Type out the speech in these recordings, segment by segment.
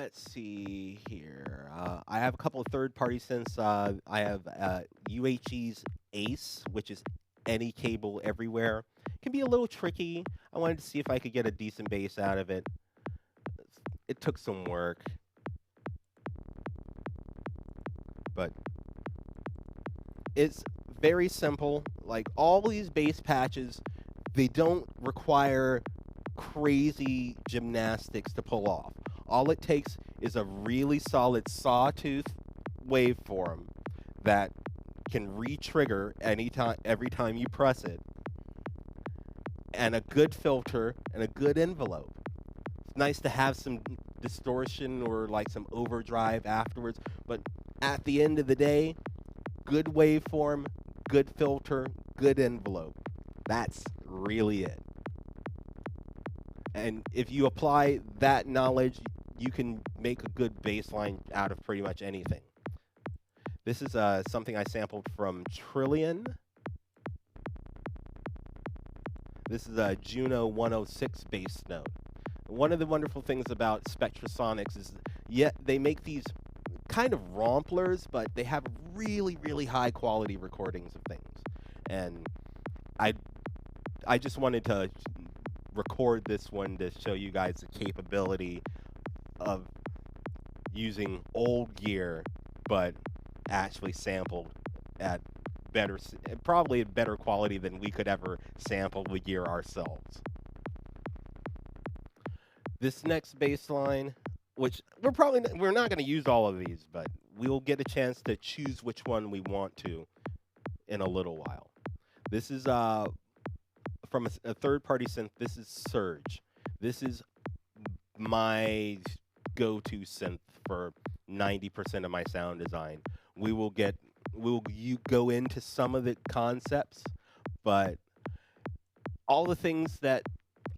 let's see here. I have a couple of third-party synths. I have UHE's Ace, which is any cable everywhere. Can be a little tricky. I wanted to see if I could get a decent bass out of it. It took some work, but it's very simple. Like all these bass patches, they don't require crazy gymnastics to pull off. All it takes is a really solid sawtooth waveform that can re-trigger anytime, every time you press it, and a good filter and a good envelope. It's nice to have some distortion or like some overdrive afterwards, but at the end of the day, good waveform, good filter, good envelope. That's really it. And if you apply that knowledge, you can make a good bass line out of pretty much anything. This is something I sampled from Trillion. This is a Juno 106 bass note. One of the wonderful things about Spectrasonics is, yeah, they make these kind of romplers, but they have really, really high quality recordings of things. And I just wanted to record this one to show you guys the capability of using old gear, but actually sampled at probably better quality than we could ever sample the gear ourselves. This next bass line, which we're not going to use all of these, but we'll get a chance to choose which one we want to in a little while. This is from a third-party synth. This is Surge. This is my go-to synth for 90% of my sound design. We'll go into some of the concepts, but all the things that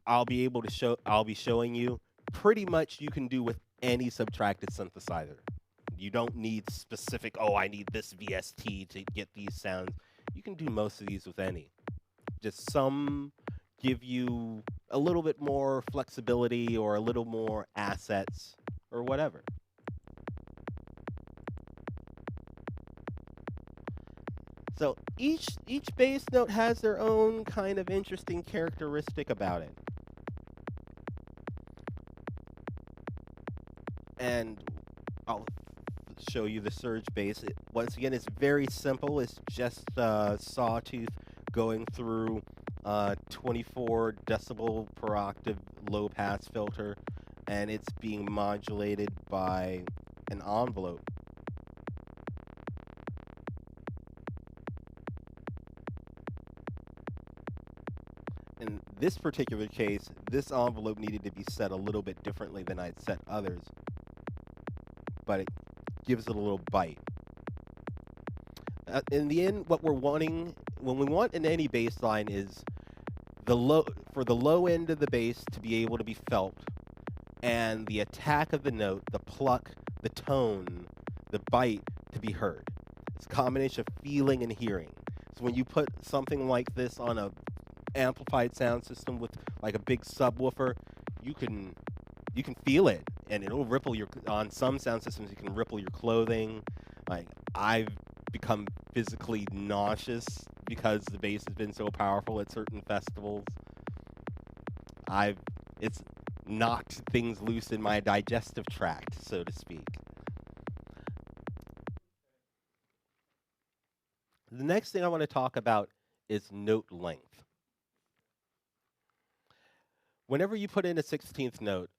I'll be showing you, pretty much you can do with any subtracted synthesizer. You don't need specific, I need this VST to get these sounds. You can do most of these with any. Just some give you a little bit more flexibility or a little more assets or whatever. So each bass note has their own kind of interesting characteristic about it. And I'll show you the Surge bass. Once again, it's very simple. It's just sawtooth going through 24 decibel per octave low pass filter, and it's being modulated by an envelope. In this particular case, this envelope needed to be set a little bit differently than I'd set others, but it gives it a little bite. In the end, what we're wanting, when we want in any bass line, is for the low end of the bass to be able to be felt, and the attack of the note, the pluck, the tone, the bite to be heard. It's a combination of feeling and hearing. So when you put something like this on a amplified sound system with like a big subwoofer, you can feel it, and it'll ripple on some sound systems you can ripple your clothing. Like I've become physically nauseous because the bass has been so powerful at certain festivals. It's knocked things loose in my digestive tract, so to speak. The next thing I want to talk about is note length. Whenever you put in a 16th note,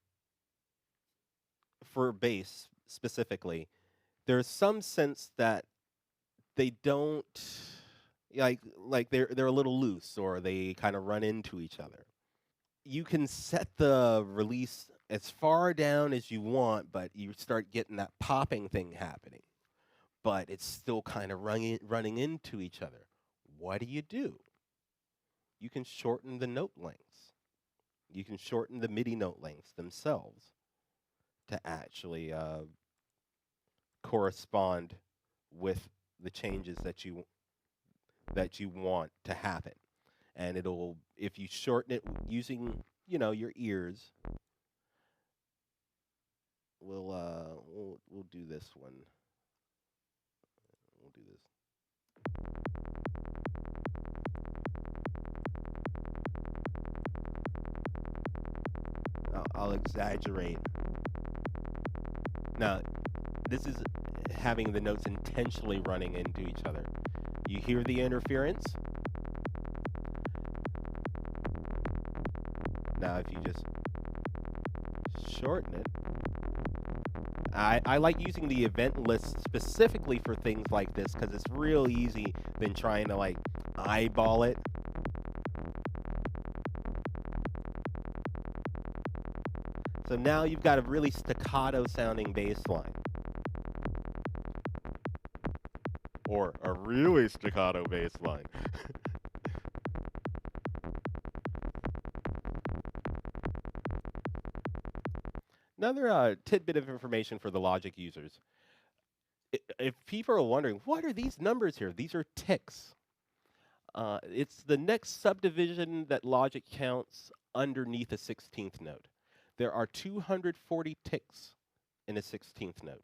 for bass specifically, there's some sense that they don't like they're a little loose, or they kind of run into each other. You can set the release as far down as you want, but you start getting that popping thing happening. But it's still kind of running into each other. What do? You can shorten the note lengths. You can shorten the MIDI note lengths themselves to actually correspond with the changes that you want to happen. And if you shorten it using, your ears, we'll do this one. We'll do this. I'll exaggerate. Now, this is having the notes intentionally running into each other. You hear the interference? Now, if you just shorten it, I like using the event list specifically for things like this because it's real easy than trying to like eyeball it. So now you've got a really staccato sounding bass line. Or a really staccato bass line. Another tidbit of information for the Logic users. If people are wondering, what are these numbers here? These are ticks. It's the next subdivision that Logic counts underneath a 16th note. There are 240 ticks in a 16th note.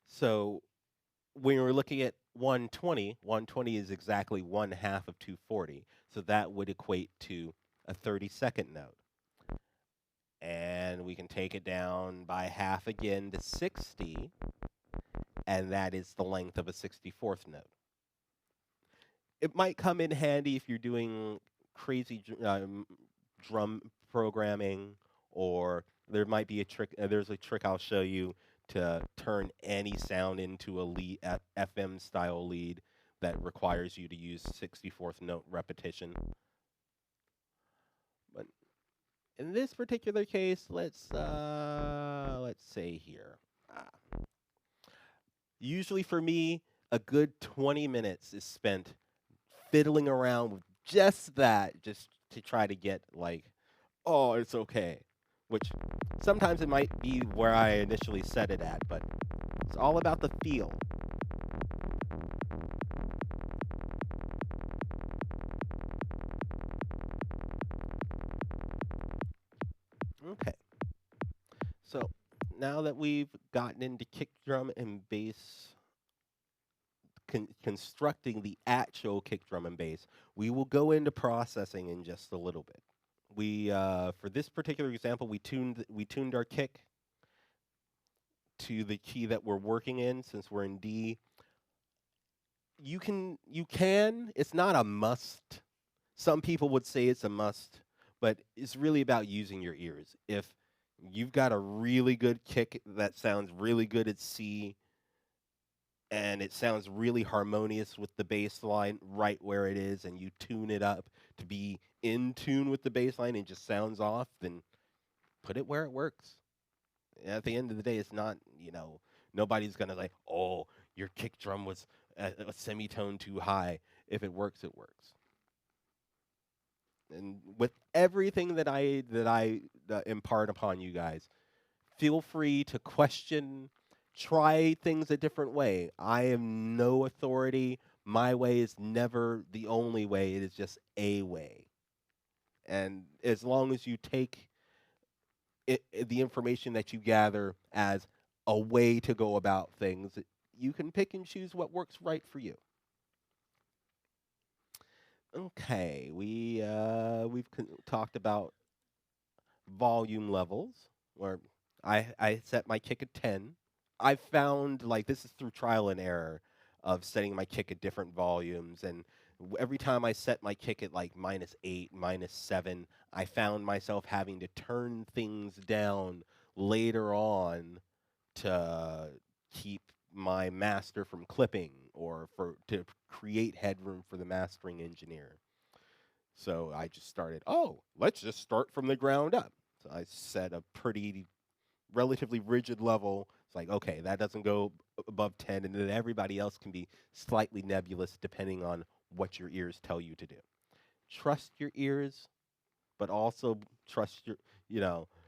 So when we're looking at 120, 120 is exactly 1/2 of 240. So that would equate to a 32nd note. And we can take it down by half again to 60, and that is the length of a 64th note. It might come in handy if you're doing crazy drum programming, or there might be a trick. There's a trick I'll show you to turn any sound into a lead, FM style lead that requires you to use 64th note repetition. But in this particular case, let's say here. Usually for me, a good 20 minutes is spent fiddling around with just that, just to try to get like, oh, it's okay. Which sometimes it might be where I initially set it at, but it's all about the feel. Okay. So now that we've gotten into kick drum and bass, constructing the actual kick drum and bass, we will go into processing in just a little bit. We for this particular example, we tuned our kick to the key that we're working in. Since we're in D, you can. It's not a must. Some people would say it's a must, but it's really about using your ears. If you've got a really good kick that sounds really good at C, and it sounds really harmonious with the bass line right where it is, and you tune it up to be in tune with the bass line and just sounds off, then put it where it works. At the end of the day, it's not, nobody's going to like, oh, your kick drum was a semitone too high. If it works, it works. And with everything that I impart upon you guys, feel free to question, try things a different way. I am no authority. My way is never the only way. It is just a way. And as long as you take the information that you gather as a way to go about things, you can pick and choose what works right for you. Okay, we've talked about volume levels, where I set my kick at 10. I found, like, this is through trial and error of setting my kick at different volumes, and every time I set my kick at like -8, -7, I found myself having to turn things down later on to keep my master from clipping, or to create headroom for the mastering engineer. So I just started, oh, let's just start from the ground up. So I set a pretty relatively rigid level. It's like, okay, that doesn't go above 10, and then everybody else can be slightly nebulous depending on what your ears tell you to do. Trust your ears, but also trust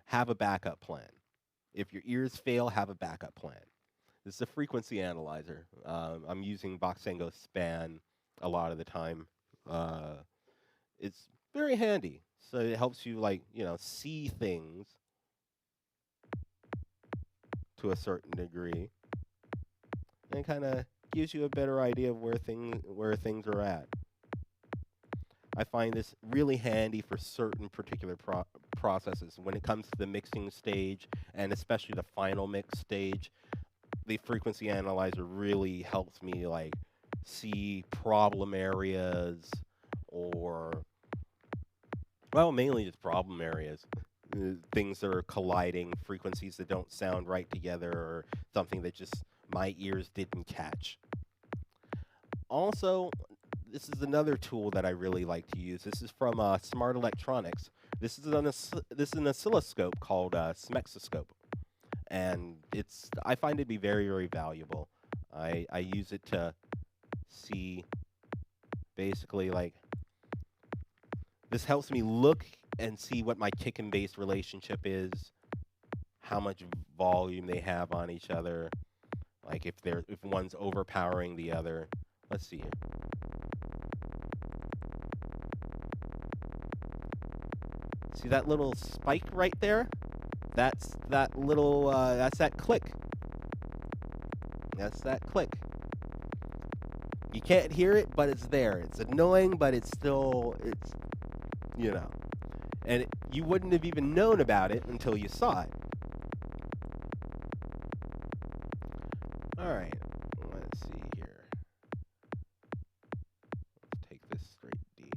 have a backup plan. If your ears fail, have a backup plan. This is a frequency analyzer. I'm using Voxengo Span a lot of the time. It's very handy. So it helps you, like, see things. to a certain degree, and kind of gives you a better idea of where things are at. I find this really handy for certain particular processes. When it comes to the mixing stage, and especially the final mix stage, the frequency analyzer really helps me like see problem areas, or, well, mainly just problem areas. Things that are colliding, frequencies that don't sound right together, or something that just my ears didn't catch. Also, this is another tool that I really like to use. This is from Smart Electronics. This is an oscilloscope called Smexoscope, and I find it to be very, very valuable. I use it to see, basically, like, this helps me look and see what my kick and bass relationship is, how much volume they have on each other, like if one's overpowering the other. Let's see here. See that little spike right there? That's that click. That's that click. You can't hear it, but it's there. It's annoying, but it's and you wouldn't have even known about it until you saw it. All right, let's see here. Let's take this straight D.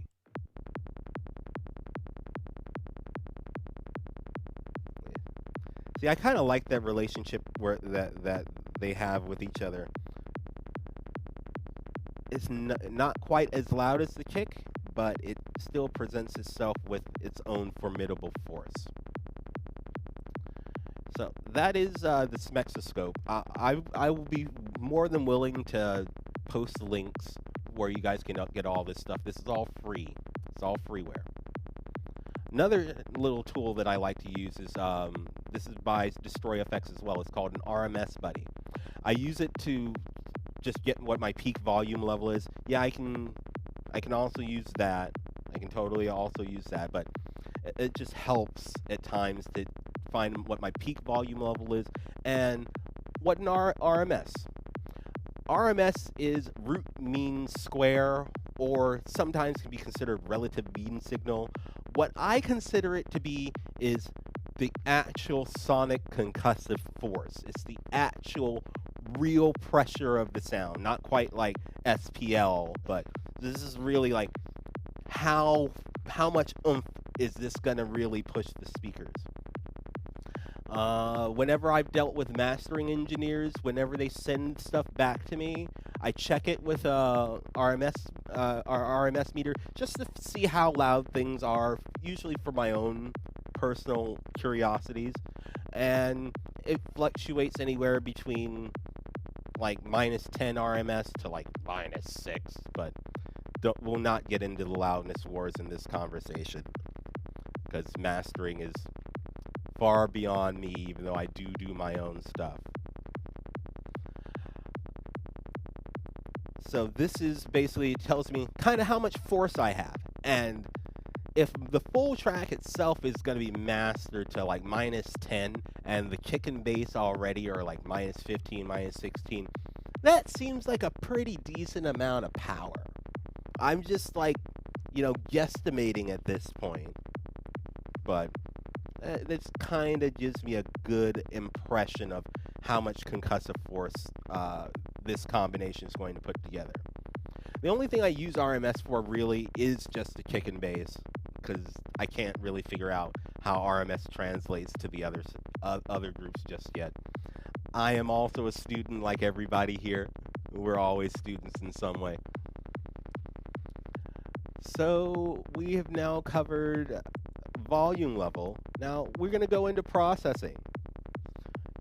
See, I kind of like that relationship that they have with each other. It's not quite as loud as the kick, but it still presents itself with its own formidable force. So that is the Smexoscope. I will be more than willing to post links where you guys can get all this stuff. This is all free. It's all freeware. Another little tool that I like to use is, this is by Destroy Effects as well. It's called an RMS Buddy. I use it to just get what my peak volume level is. Yeah, I can also use that. I can totally also use that, but it just helps at times to find what my peak volume level is and what an RMS. RMS is root mean square, or sometimes can be considered relative mean signal. What I consider it to be is the actual sonic concussive force. It's the actual real pressure of the sound, not quite like SPL, but this is really like how much oomph is this gonna really push the speakers. Whenever I've dealt with mastering engineers, whenever they send stuff back to me, I check it with our RMS meter just to see how loud things are, usually for my own personal curiosities, and it fluctuates anywhere between like -10 RMS to like -6, but we'll not get into the loudness wars in this conversation, because mastering is far beyond me, even though I do my own stuff. So this is basically, tells me kind of how much force I have, and if the full track itself is going to be mastered to like -10, and the kick and bass already are like -15, -16, that seems like a pretty decent amount of power. I'm just like, guesstimating at this point, but this kind of gives me a good impression of how much concussive force this combination is going to put together. The only thing I use RMS for really is just the kick and bass, because I can't really figure out how RMS translates to the other groups just yet. I am also a student like everybody here. We're always students in some way. So we have now covered volume level. Now we're going to go into processing.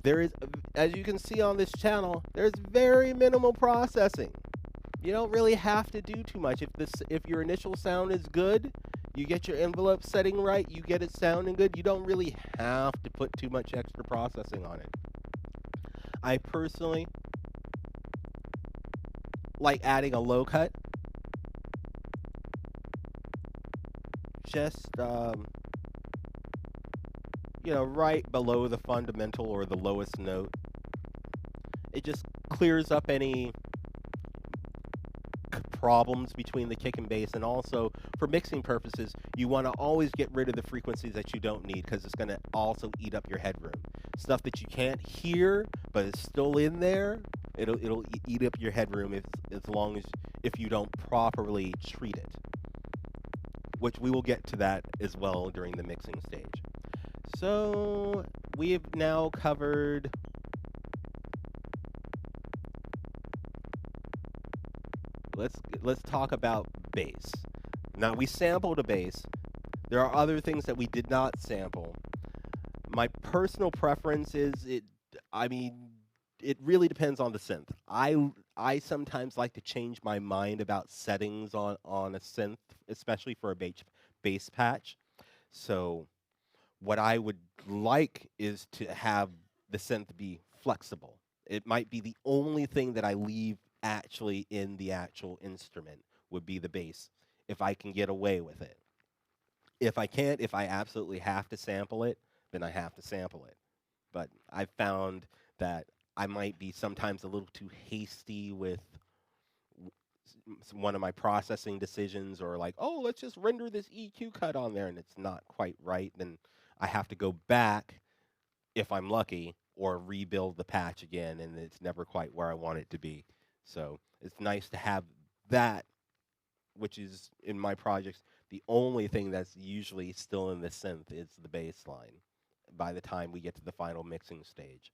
There is, as you can see on this channel, there's very minimal processing. You don't really have to do too much. If your initial sound is good, you get your envelope setting right, you get it sounding good, you don't really have to put too much extra processing on it. I personally like adding a low cut. Just, right below the fundamental or the lowest note. It just clears up any problems between the kick and bass, and also for mixing purposes, you want to always get rid of the frequencies that you don't need because it's going to also eat up your headroom. Stuff that you can't hear but it's still in there, it'll eat up your headroom if you don't properly treat it. Which we will get to that as well during the mixing stage. So we have now covered let's talk about bass. Now we sampled a bass. There are other things that we did not sample. My personal preference is it really depends on the synth. I sometimes like to change my mind about settings on a synth, especially for a bass patch. So what I would like is to have the synth be flexible. It might be the only thing that I leave actually in the actual instrument would be the bass, if I can get away with it. If I can't, if I absolutely have to sample it, then I have to sample it. But I found that I might be sometimes a little too hasty with one of my processing decisions, or like, oh, let's just render this EQ cut on there, and it's not quite right. Then I have to go back, if I'm lucky, or rebuild the patch again, and it's never quite where I want it to be. So it's nice to have that, which is, in my projects, the only thing that's usually still in the synth is the bass line by the time we get to the final mixing stage.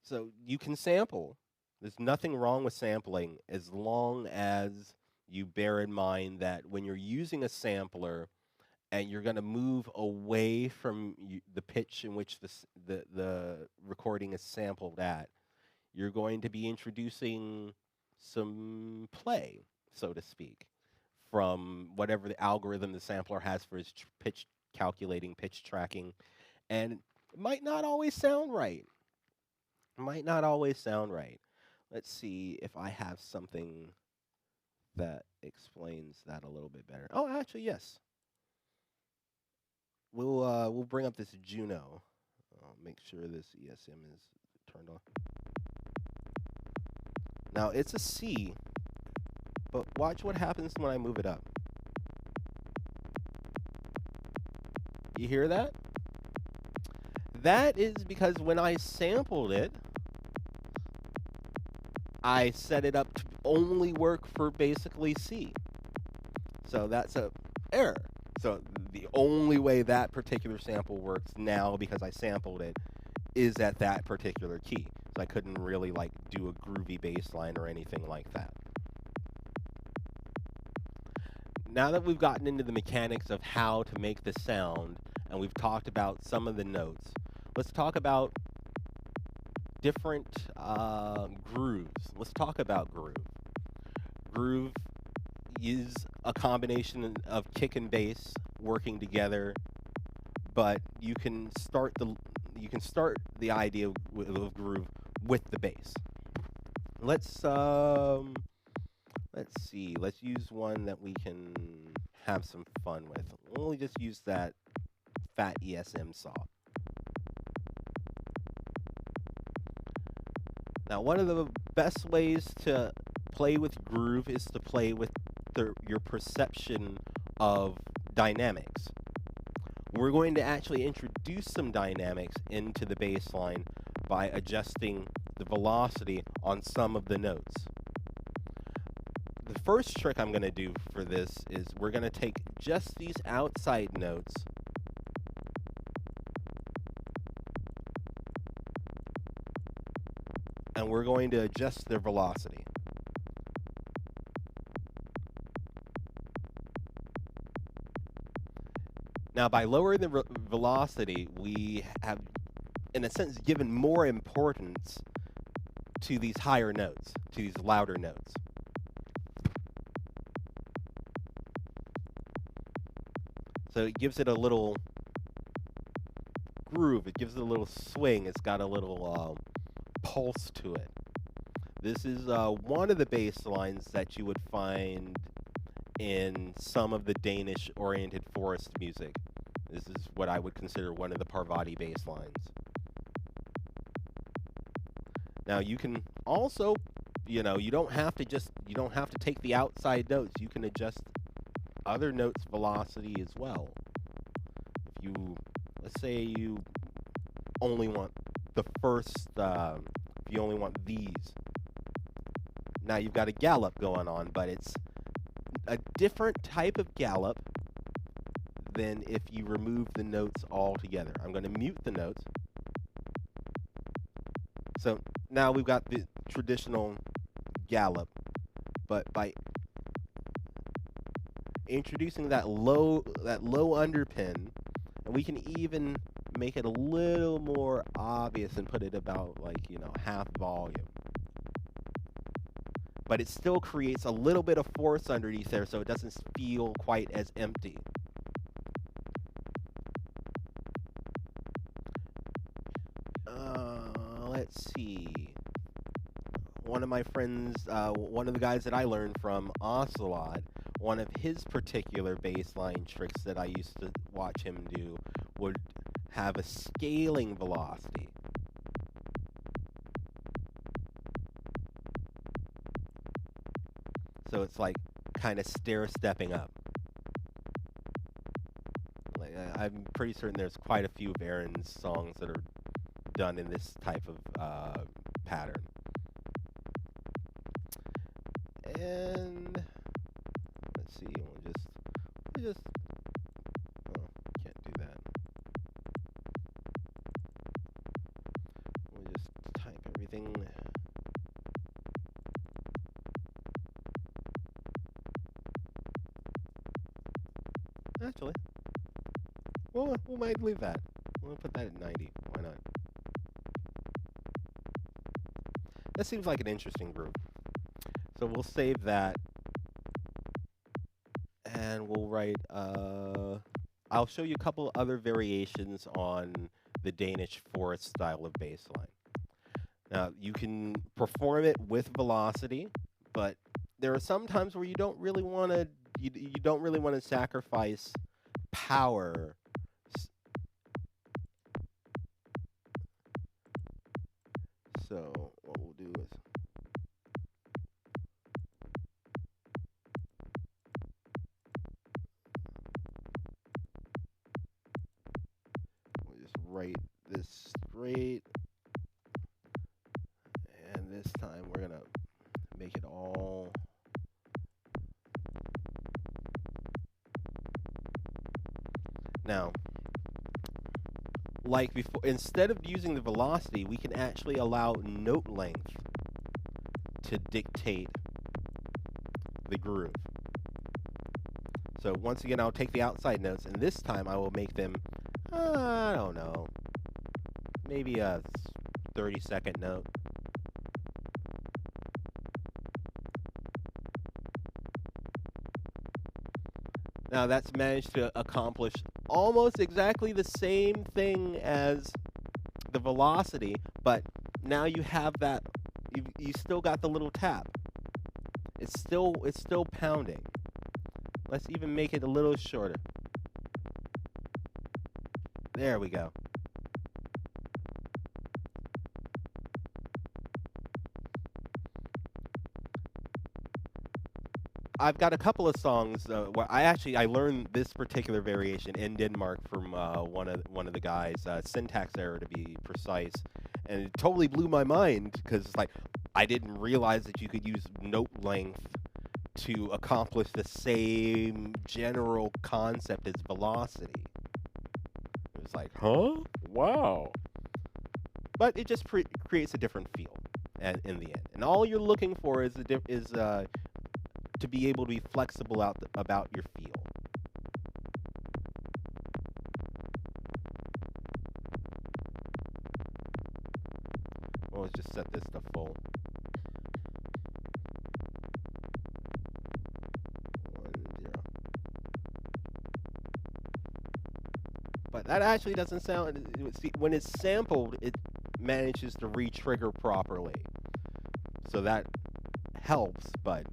So you can sample. There's nothing wrong with sampling as long as you bear in mind that when you're using a sampler and you're going to move away from the pitch in which the recording is sampled at, you're going to be introducing some play, so to speak, from whatever the algorithm the sampler has for his pitch calculating, pitch tracking, and it might not always sound right. It might not always sound right. Let's see if I have something that explains that a little bit better. Oh, actually, yes. We'll bring up this Juno. I'll make sure this ESM is turned on. Now it's a C, but watch what happens when I move it up. You hear that? That is because when I sampled it, I set it up to only work for basically C. So that's a error. So the only way that particular sample works now, because I sampled it, is at that particular key. So I couldn't really like do a groovy bass line or anything like that. Now that we've gotten into the mechanics of how to make the sound, and we've talked about some of the notes, let's talk about different grooves. Let's talk about groove. Groove is a combination of kick and bass working together, but you can start the idea of groove with the bass. Let's see. Let's use one that we can have some fun with. We'll just use that fat ESM saw. Now, one of the best ways to play with groove is to play with your perception of dynamics. We're going to actually introduce some dynamics into the bass line by adjusting the velocity on some of the notes. The first trick I'm going to do for this is we're going to take just these outside notes and we're going to adjust their velocity. Now, by lowering the velocity, we have, in a sense, given more importance to these higher notes, to these louder notes. So it gives it a little groove, it gives it a little swing, it's got a little pulse to it. This is one of the bass lines that you would find in some of the Danish oriented forest music. This is what I would consider one of the Parvati bass lines. Now you can also, you don't have to take the outside notes. You can adjust other notes' velocity as well. If let's say you only want the first, if you only want these. Now you've got a gallop going on, but it's a different type of gallop than if you remove the notes altogether. I'm going to mute the notes. So now we've got the traditional gallop, but by introducing that low underpin, and we can even make it a little more obvious and put it about half volume. But it still creates a little bit of force underneath there, so it doesn't feel quite as empty. Let's see. One of my friends, one of the guys that I learned from, Ocelot, one of his particular bass line tricks that I used to watch him do would have a scaling velocity. So it's like kind of stair-stepping up. I'm pretty certain there's quite a few of Aaron's songs that are done in this type of pattern. And let's see, we'll just oh, can't do that. We'll just type everything. Actually, well, we might leave that. We'll put that at 90. Why not? That seems like an interesting group. So we'll save that, and we'll write, I'll show you a couple other variations on the Danish forest style of bass line. Now, you can perform it with velocity, but there are some times where you don't really want to sacrifice power. So what we'll do is we'll just write this straight, and this time we're gonna make it all now. Like before, instead of using the velocity, we can actually allow note length to dictate the groove. So once again, I'll take the outside notes, and this time I will make them, I don't know, maybe a 30-second note. Now that's managed to accomplish almost exactly the same thing as the velocity, but now you have that, you still got the little tap. It's still pounding. Let's even make it a little shorter. There we go. I've got a couple of songs where I learned this particular variation in Denmark from one of the guys, Syntax Error to be precise, and it totally blew my mind because it's like I didn't realize that you could use note length to accomplish the same general concept as velocity. It was like, huh? Wow. But it just creates a different feel, and in the end, and all you're looking for is to be able to be flexible about your feel. Well, let's just set this to full. 1, 0. But that actually doesn't sound. See, when it's sampled, it manages to re-trigger properly. So that helps, but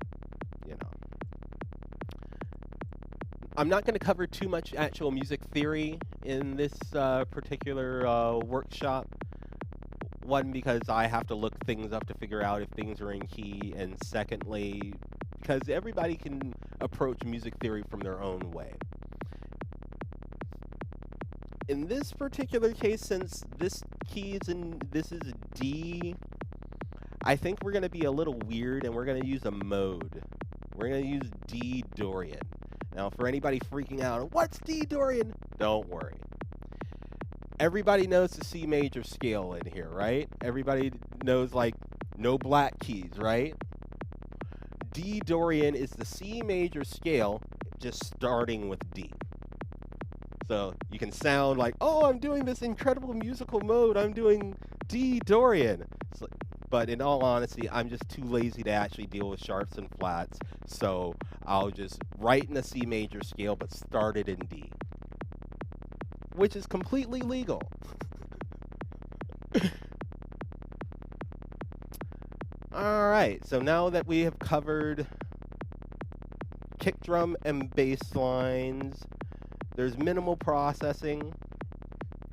I'm not going to cover too much actual music theory in this particular workshop. One, because I have to look things up to figure out if things are in key, and secondly, because everybody can approach music theory from their own way. In this particular case, since this key is in, this is D, I think we're going to be a little weird, and we're going to use a mode. We're going to use D Dorian. Now, for anybody freaking out, what's D Dorian? Don't worry. Everybody knows the C major scale in here, right? Everybody knows, like, no black keys, right? D Dorian is the C major scale, just starting with D. So you can sound like, oh, I'm doing this incredible musical mode. I'm doing D Dorian. So, but in all honesty, I'm just too lazy to actually deal with sharps and flats. So I'll just write in the C major scale, but start it in D, which is completely legal. All right, so now that we have covered kick drum and bass lines, there's minimal processing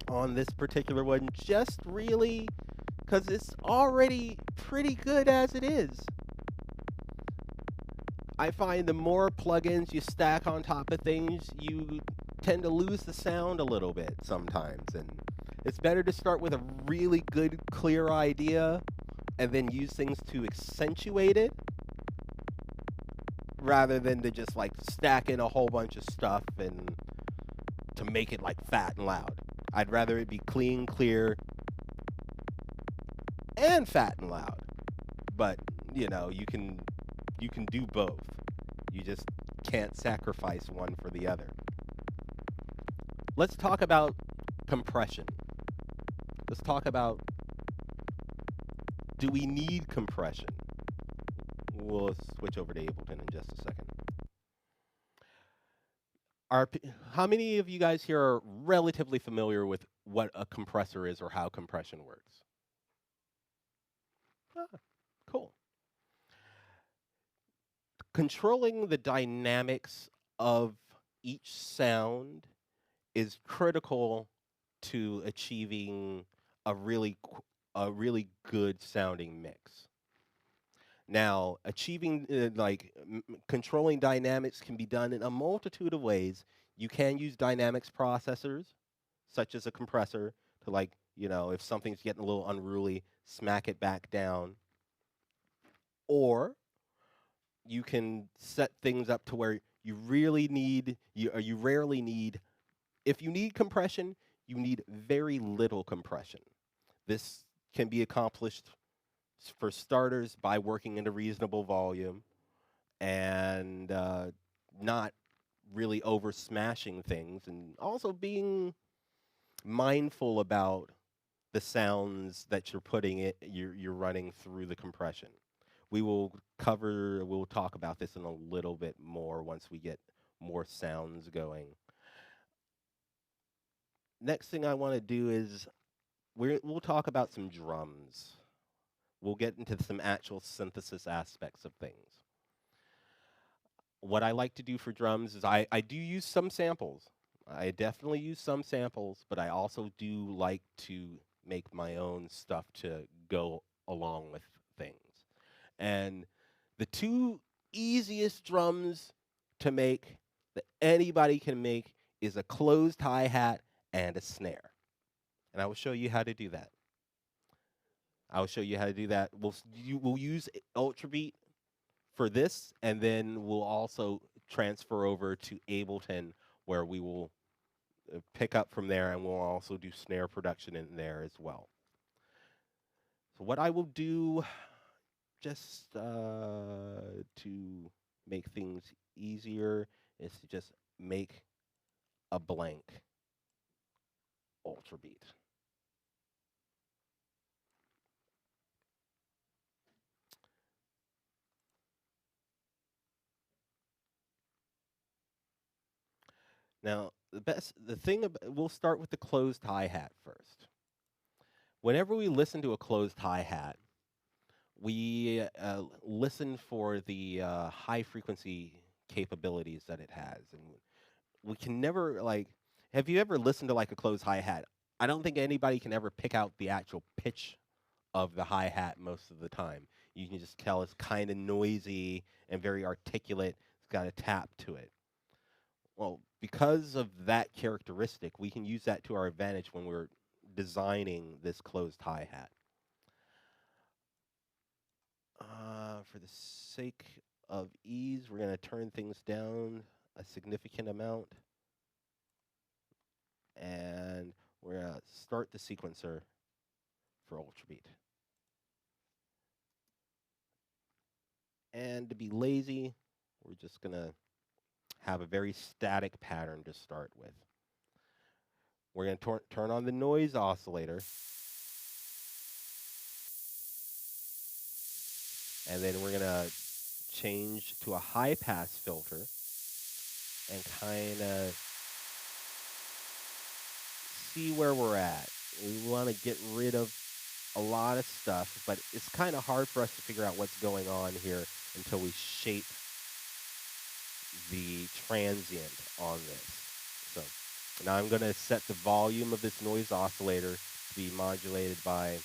on this particular one, just really because it's already pretty good as it is. I find the more plugins you stack on top of things, you tend to lose the sound a little bit sometimes, and it's better to start with a really good, clear idea and then use things to accentuate it rather than to just like stack in a whole bunch of stuff and to make it like fat and loud. I'd rather it be clean, clear, and fat and loud. But, you know, you can do both. You just can't sacrifice one for the other. Let's talk about compression. Let's talk about, do we need compression? We'll switch over to Ableton in just a second. How many of you guys here are relatively familiar with what a compressor is or how compression works? Ah, cool. Controlling the dynamics of each sound is critical to achieving a really good sounding mix. Now, achieving controlling dynamics can be done in a multitude of ways. You can use dynamics processors, such as a compressor, to if something's getting a little unruly, smack it back down. Or you can set things up to where you rarely need, if you need compression, you need very little compression. This can be accomplished for starters by working in a reasonable volume and not really over smashing things, and also being mindful about the sounds that you're running through the compression. We'll talk about this in a little bit more once we get more sounds going. Next thing I want to do is we'll talk about some drums. We'll get into some actual synthesis aspects of things. What I like to do for drums is I do use some samples. I definitely use some samples, but I also do like to make my own stuff to go along with things. And the two easiest drums to make that anybody can make is a closed hi-hat and a snare. And I will show you how to do that. We'll use Ultrabeat for this, and then we'll also transfer over to Ableton, where we will pick up from there, and we'll also do snare production in there as well. So what I will do, just to make things easier, is to just make a blank Ultrabeat. Now, we'll start with the closed hi-hat first. Whenever we listen to a closed hi-hat, we listen for the high frequency capabilities that it has, and we can never have you ever listened to like a closed hi-hat? I don't think anybody can ever pick out the actual pitch of the hi-hat most of the time. You can just tell it's kind of noisy and very articulate. It's got a tap to it. Well, because of that characteristic, we can use that to our advantage when we're designing this closed hi-hat. For the sake of ease, we're going to turn things down a significant amount. And we're going to start the sequencer for Ultrabeat. And to be lazy, we're just going to have a very static pattern to start with. We're going to turn on the noise oscillator. And then we're going to change to a high-pass filter and kind of see where we're at. We want to get rid of a lot of stuff, but it's kind of hard for us to figure out what's going on here until we shape the transient on this. So now I'm going to set the volume of this noise oscillator to be modulated by,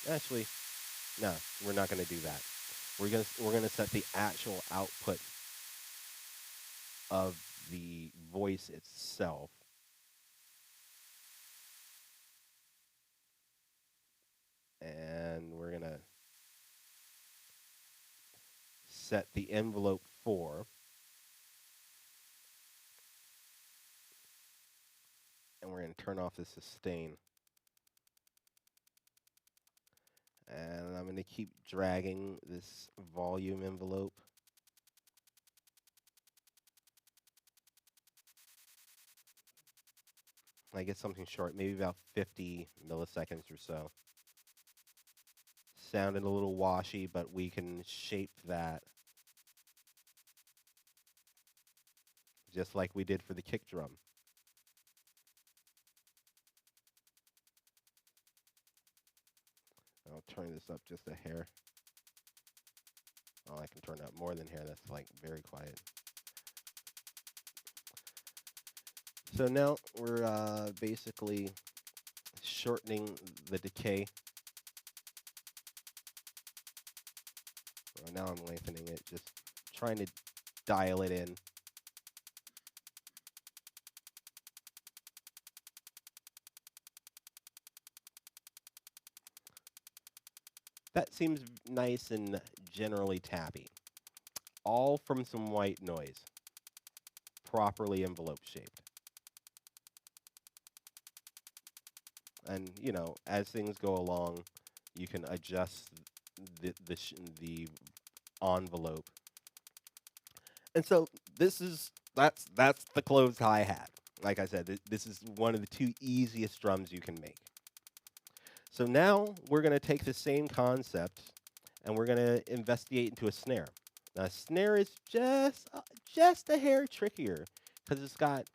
actually, no, we're not going to do that. We're going to set the actual output of the voice itself. And we're going to set the envelope 4. And we're going to turn off the sustain. And I'm going to keep dragging this volume envelope. I get something short, maybe about 50 milliseconds or so. Sounded a little washy, but we can shape that just like we did for the kick drum. I'll turn this up just a hair. Oh, I can turn up more than hair. That's like very quiet. So now we're basically shortening the decay. Well, now I'm lengthening it, just trying to dial it in. That seems nice and generally tappy. All from some white noise, properly envelope shaped. And, you know, as things go along, you can adjust the envelope. And so that's the closed hi-hat. Like I said, this is one of the 2 easiest drums you can make. So now we're going to take the same concept and we're going to investigate into a snare. Now, a snare is just a hair trickier because it's got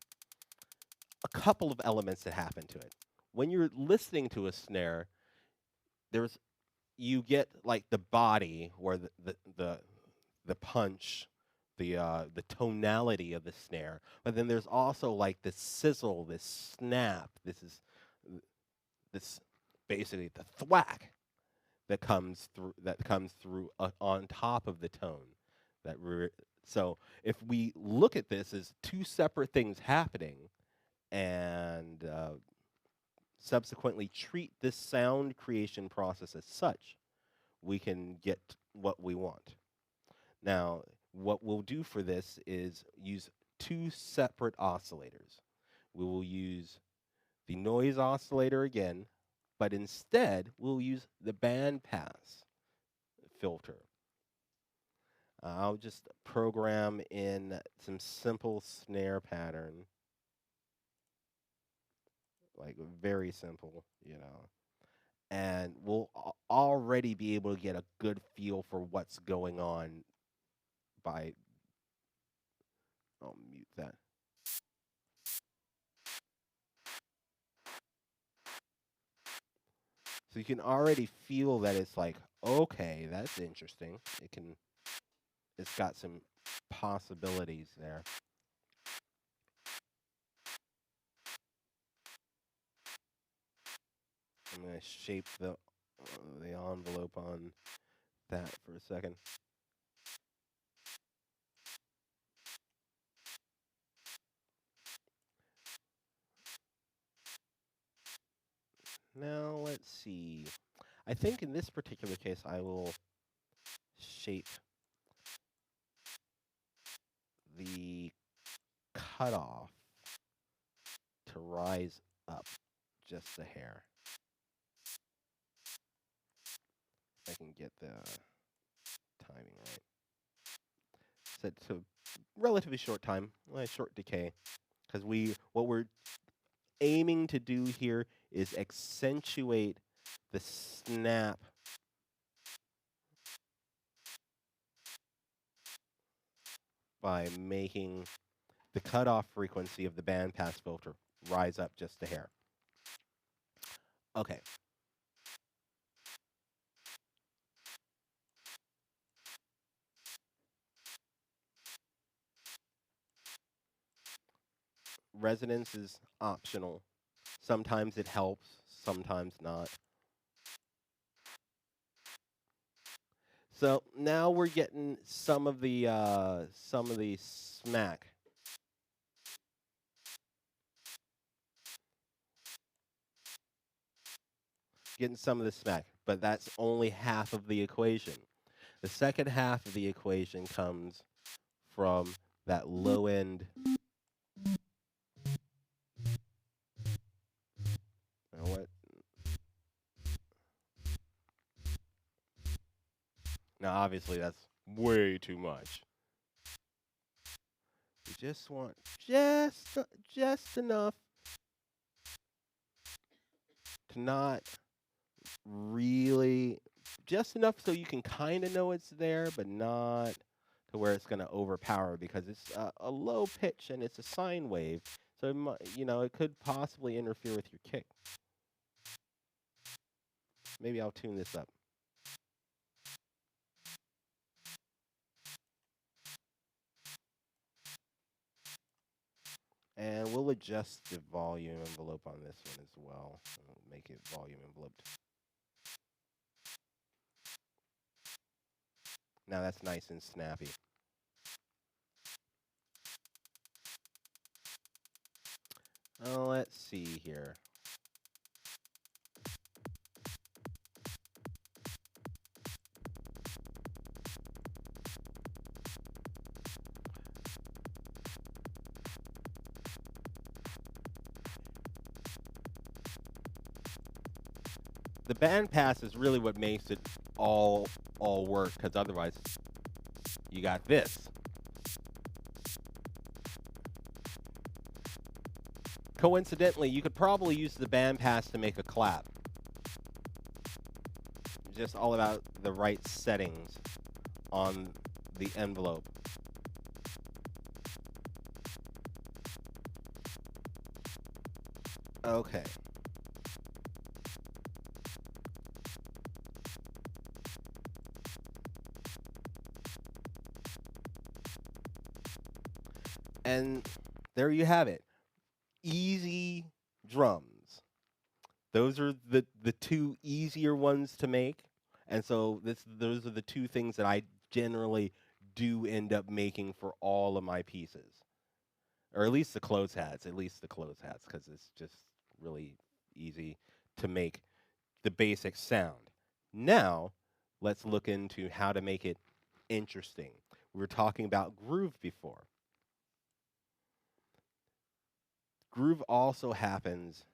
a couple of elements that happen to it. When you're listening to a snare, you get like the body or the punch, the tonality of the snare, but then there's also like this sizzle, this snap. This basically the thwack that comes through on top of the tone. So if we look at this as 2 separate things happening, and subsequently treat this sound creation process as such, we can get what we want. Now, what we'll do for this is use 2 separate oscillators. We will use the noise oscillator again, but instead we'll use the bandpass filter. I'll just program in some simple snare pattern, like very simple, you know, and we'll already be able to get a good feel for what's going on by, I'll mute that. So you can already feel that it's like, okay, that's interesting. It's got some possibilities there. I'm going to shape the the envelope on that for a second. Now, let's see. I think in this particular case, I will shape the cutoff to rise up just a hair. If I can get the timing right. Set to relatively short time, short decay, because what we're aiming to do here is accentuate the snap by making the cutoff frequency of the bandpass filter rise up just a hair. Okay. Resonance is optional. Sometimes it helps, sometimes not. So now we're getting some of the smack. Getting some of the smack, but that's only half of the equation. The second half of the equation comes from that low end. What? Now, obviously, that's way too much. We just want just enough to not really, just enough so you can kind of know it's there, but not to where it's going to overpower, because it's a low pitch and it's a sine wave. So, it could possibly interfere with your kick. Maybe I'll tune this up. And we'll adjust the volume envelope on this one as well. We'll make it volume enveloped. Now that's nice and snappy. Let's see here. The bandpass is really what makes it all work, because otherwise you got this. Coincidentally, you could probably use the bandpass to make a clap. Just all about the right settings on the envelope. Okay. And there you have it. Easy drums. Those are the two easier ones to make. And so those are the two things that I generally do end up making for all of my pieces. Or at least the clothes hats, because it's just really easy to make the basic sound. Now, let's look into how to make it interesting. We were talking about groove before. Groove also happens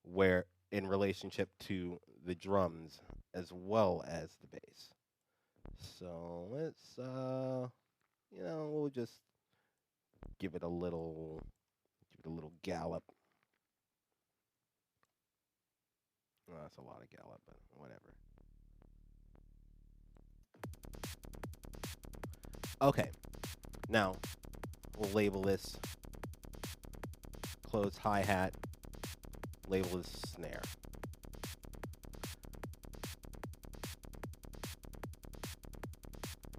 where in relationship to the drums as well as the bass. So let's we'll just give it a little gallop. Well, that's a lot of gallop, but whatever. Okay. Now, we'll label this closed hi-hat, label this snare.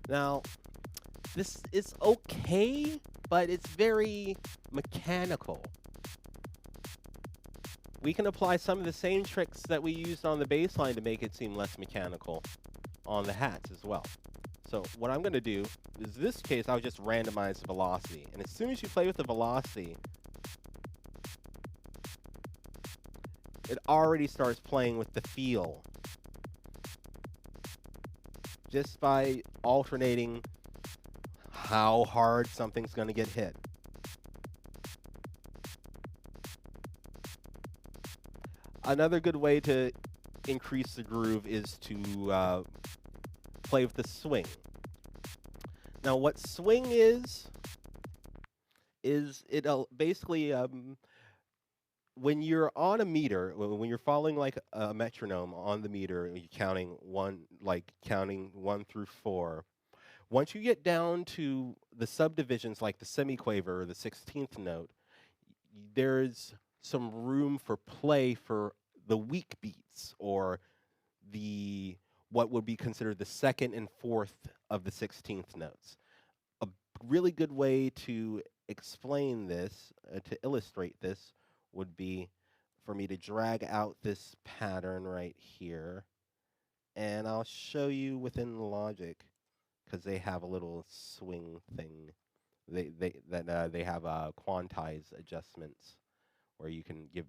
Now, this is okay, but it's very mechanical. We can apply some of the same tricks that we used on the bass line to make it seem less mechanical on the hats as well. So what I'm going to do is this case, I'll just randomize the velocity. And as soon as you play with the velocity, it already starts playing with the feel just by alternating how hard something's going to get hit. Another good way to increase the groove is to play with the swing. Now, what swing is it basically when you're on a meter, when you're following like a metronome on the meter, and you're counting counting 1 through 4. Once you get down to the subdivisions like the semiquaver or the 16th note, there's some room for play for the weak beats or the what would be considered the second and fourth of the 16th notes. A really good way to explain this, to illustrate this, would be for me to drag out this pattern right here. And I'll show you within Logic, because they have a little swing thing. They have quantize adjustments where you can give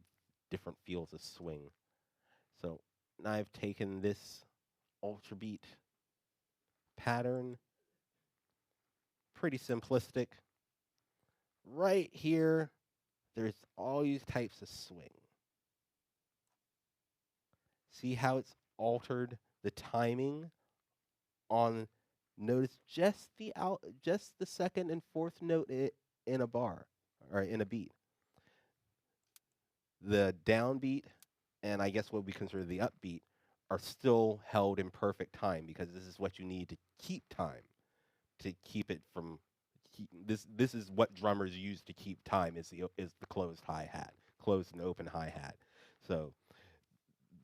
different feels of swing. So now I've taken this ultra beat pattern, pretty simplistic. Right here, there's all these types of swing. See how it's altered the timing on, notice just the second and fourth note in a bar or in a beat. The downbeat and I guess what we consider the upbeat are still held in perfect time because this is what you need to keep time, to keep it from this is what drummers use to keep time is the closed hi-hat, closed and open hi-hat. So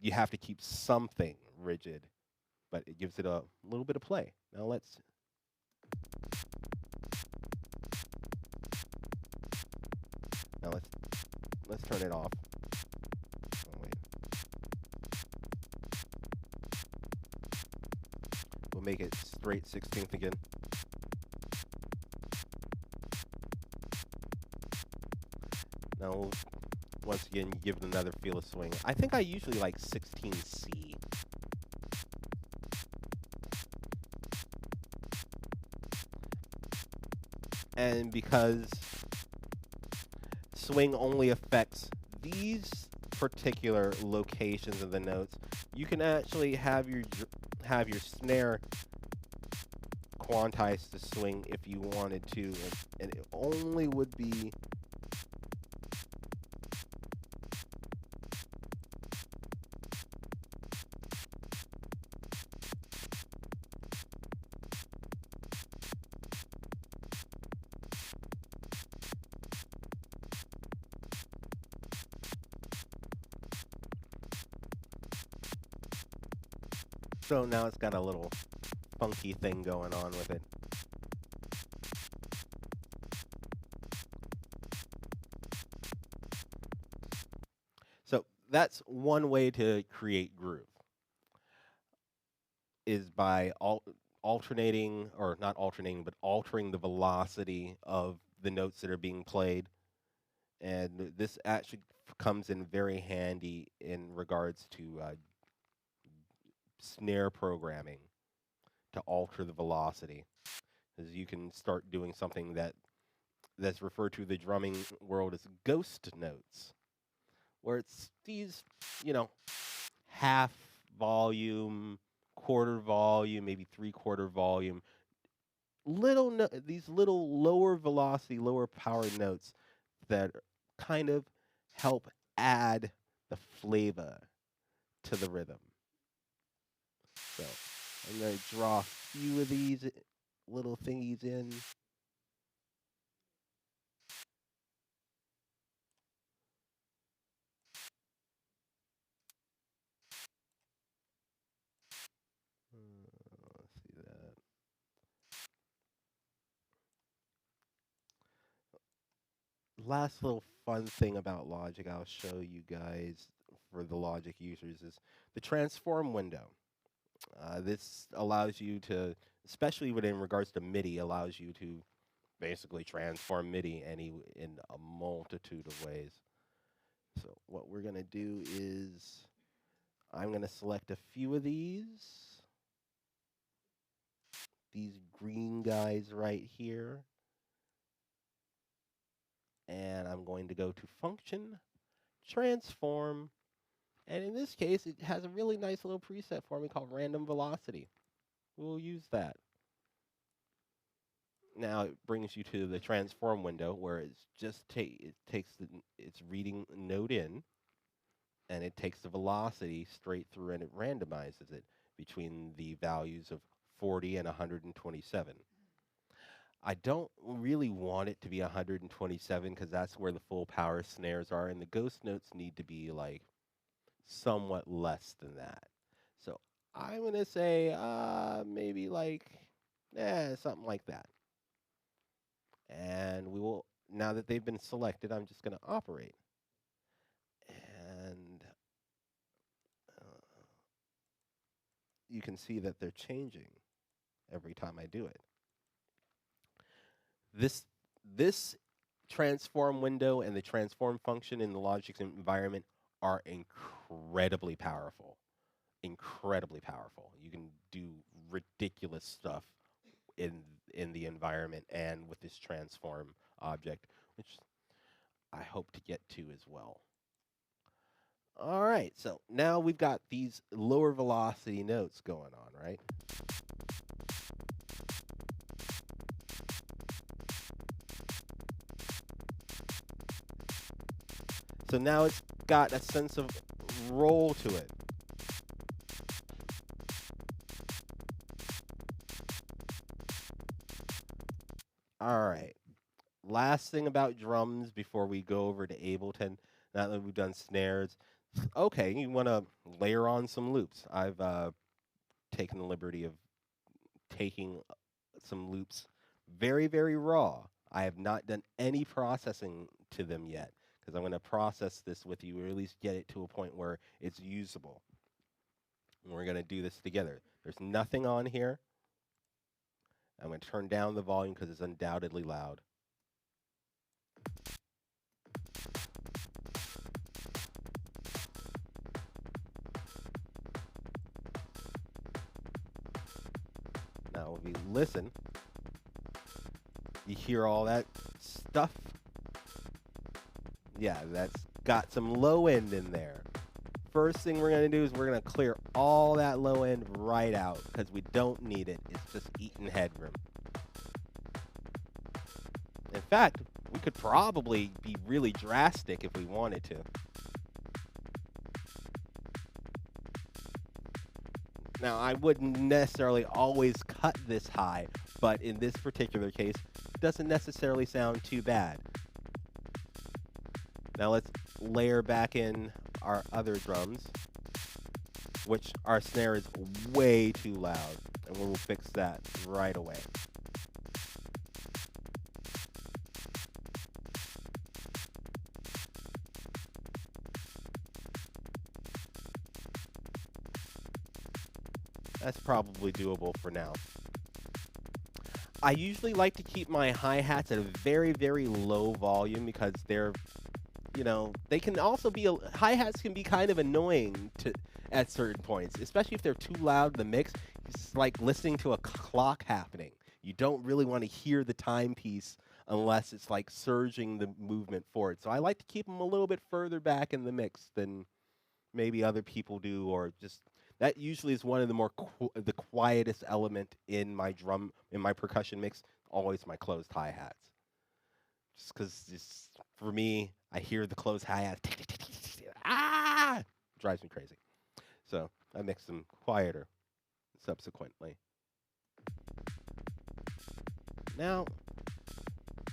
you have to keep something rigid, but it gives it a little bit of play. Now let's turn it off. Oh, wait. We'll make it straight 16th again. Now, once again, give it another feel of swing. I think I usually like 16C. And because swing only affects these particular locations of the notes, you can actually have your snare quantized to swing if you wanted to, and it only would be so now it's got a little funky thing going on with it. So that's one way to create groove, is by alternating, or not alternating, but altering the velocity of the notes that are being played. And this actually comes in very handy in regards to snare programming to alter the velocity, because you can start doing something that's referred to in the drumming world as ghost notes, where it's these, half volume, quarter volume, maybe 3/4 volume, these little lower velocity, lower power notes that kind of help add the flavor to the rhythm. So I'm going to draw a few of these little thingies in. Let's see that. Last little fun thing about Logic I'll show you guys for the Logic users is the transform window. This allows you to, especially when in regards to MIDI, allows you to basically transform MIDI in a multitude of ways. So what we're going to do is I'm going to select a few of these green guys right here. And I'm going to go to Function, Transform, and in this case, it has a really nice little preset for me called Random Velocity. We'll use that. Now it brings you to the transform window where it's just it takes its reading node in, and it takes the velocity straight through, and it randomizes it between the values of 40 and 127. I don't really want it to be 127 because that's where the full power snares are, and the ghost notes need to be like somewhat less than that. So I'm gonna say maybe like something like that. And we will, now that they've been selected, I'm just gonna operate. And you can see that they're changing every time I do it. This transform window and the transform function in the Logic environment are incredibly powerful. Incredibly powerful. You can do ridiculous stuff in the environment and with this transform object, which I hope to get to as well. All right, so now we've got these lower velocity notes going on, right? So now it's got a sense of roll to it. All right. Last thing about drums before we go over to Ableton, now that we've done snares. Okay, you want to layer on some loops. I've taken the liberty of taking some loops very, very raw. I have not done any processing to them yet because I'm going to process this with you, or at least get it to a point where it's usable. And we're going to do this together. There's nothing on here. I'm going to turn down the volume because it's undoubtedly loud. Now, if you listen, you hear all that stuff. Yeah, that's got some low end in there. First thing we're going to do is we're going to clear all that low end right out because we don't need it. It's just eating headroom. In fact, we could probably be really drastic if we wanted to. Now, I wouldn't necessarily always cut this high, but in this particular case, it doesn't necessarily sound too bad. Now let's layer back in our other drums, which our snare is way too loud, and we'll fix that right away. That's probably doable for now. I usually like to keep my hi-hats at a very, very low volume because they're, they can also be, hi-hats can be kind of annoying at certain points, especially if they're too loud in the mix. It's like listening to a clock happening. You don't really want to hear the timepiece unless it's like surging the movement forward. So I like to keep them a little bit further back in the mix than maybe other people do, or just that usually is one of the more the quietest element in my percussion mix. Always my closed hi-hats, just because for me, I hear the closed hi-hats, drives me crazy. So I mix them quieter subsequently. Now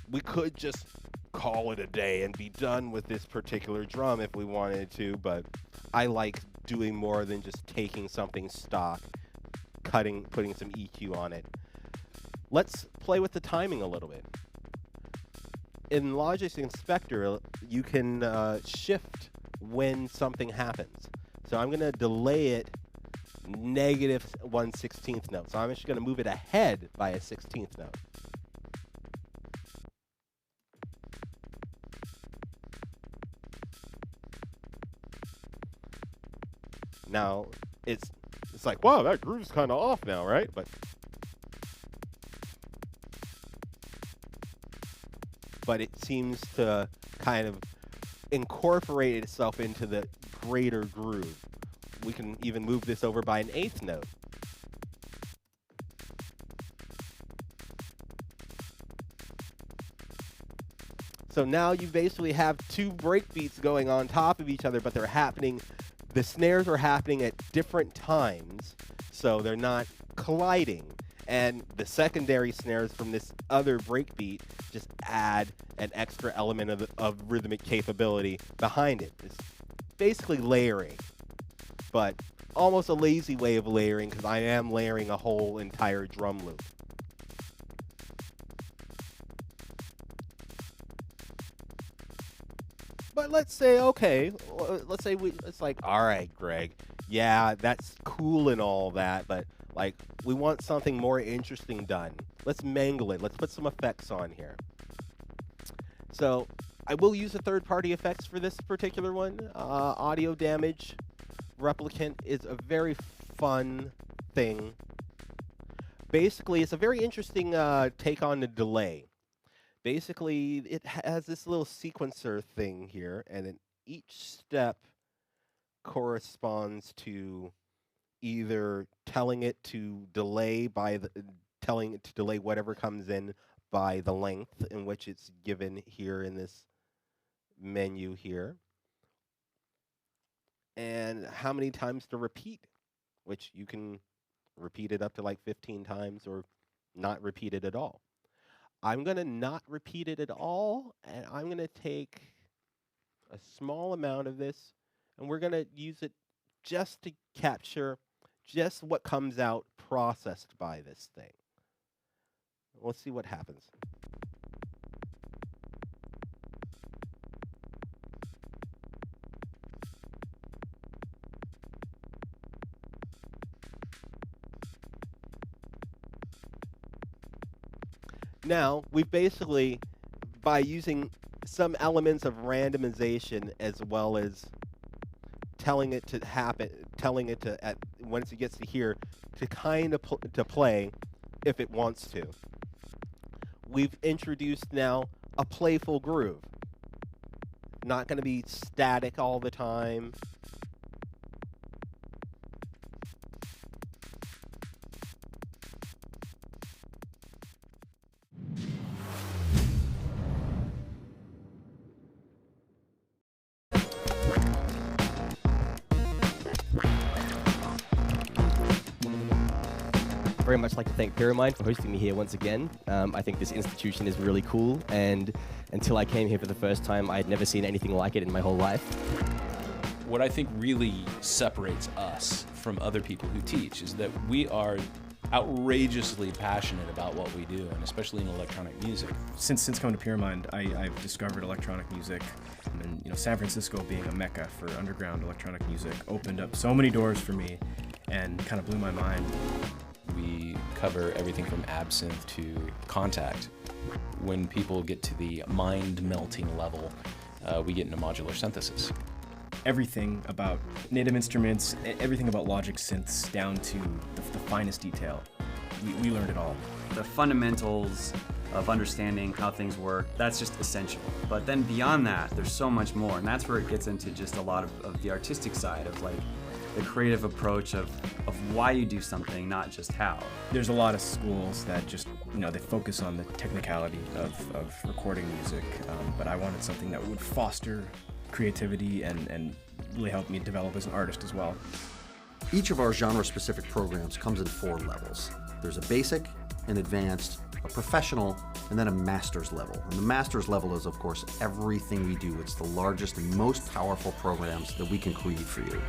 we could just call it a day and be done with this particular drum if we wanted to, but I like doing more than just taking something stock, putting some EQ on it. Let's play with the timing a little bit. in Logic's Inspector, you can shift when something happens. So I'm going to delay it -1/16 note. So I'm actually going to move it ahead by a 16th note. Now, it's like, wow, that groove's kind of off now, right? But it seems to kind of incorporate itself into the greater groove. We can even move this over by an 8th note. So now you basically have two breakbeats going on top of each other, but they're happening, the snares are happening at different times, so they're not colliding. And the secondary snares from this other breakbeat just add an extra element of rhythmic capability behind it. It's basically layering, but almost a lazy way of layering, because I am layering a whole entire drum loop. But let's say, okay, let's say it's like, all right, Greg, yeah, that's cool and all that, but like, we want something more interesting done. Let's mangle it. Let's put some effects on here. So I will use the third-party effects for this particular one. Audio Damage Replicant is a very fun thing. Basically, it's a very interesting take on the delay. Basically, it has this little sequencer thing here, and then each step corresponds to either telling it to delay telling it to delay whatever comes in by the length in which it's given here in this menu here, and how many times to repeat, which you can repeat it up to like 15 times or not repeat it at all. I'm going to not repeat it at all, and I'm going to take a small amount of this, and we're going to use it just to capture just what comes out processed by this thing. Let's see what happens. Now, we've basically, by using some elements of randomization as well as telling it to happen, telling it to, once it gets to here, to kind of to play if it wants to. We've introduced now a playful groove. Not going to be static all the time. Very much like to thank Pyramide for hosting me here once again. I think this institution is really cool, and until I came here for the first time, I had never seen anything like it in my whole life. What I think really separates us from other people who teach is that we are outrageously passionate about what we do, and especially in electronic music. Since coming to Pyramide, I've discovered electronic music, and San Francisco being a mecca for underground electronic music opened up so many doors for me and kind of blew my mind. We cover everything from absinthe to contact. When people get to the mind-melting level, we get into modular synthesis. Everything about native instruments, everything about Logic synths, down to the finest detail. We learned it all. The fundamentals of understanding how things work, that's just essential. But then beyond that, there's so much more, and that's where it gets into just a lot of the artistic side of like the creative approach of why you do something, not just how. There's a lot of schools that just, they focus on the technicality of recording music, but I wanted something that would foster creativity and really help me develop as an artist as well. Each of our genre-specific programs comes in 4 levels. There's a basic, an advanced, a professional, and then a master's level. And the master's level is, of course, everything we do. It's the largest and most powerful programs that we can create for you.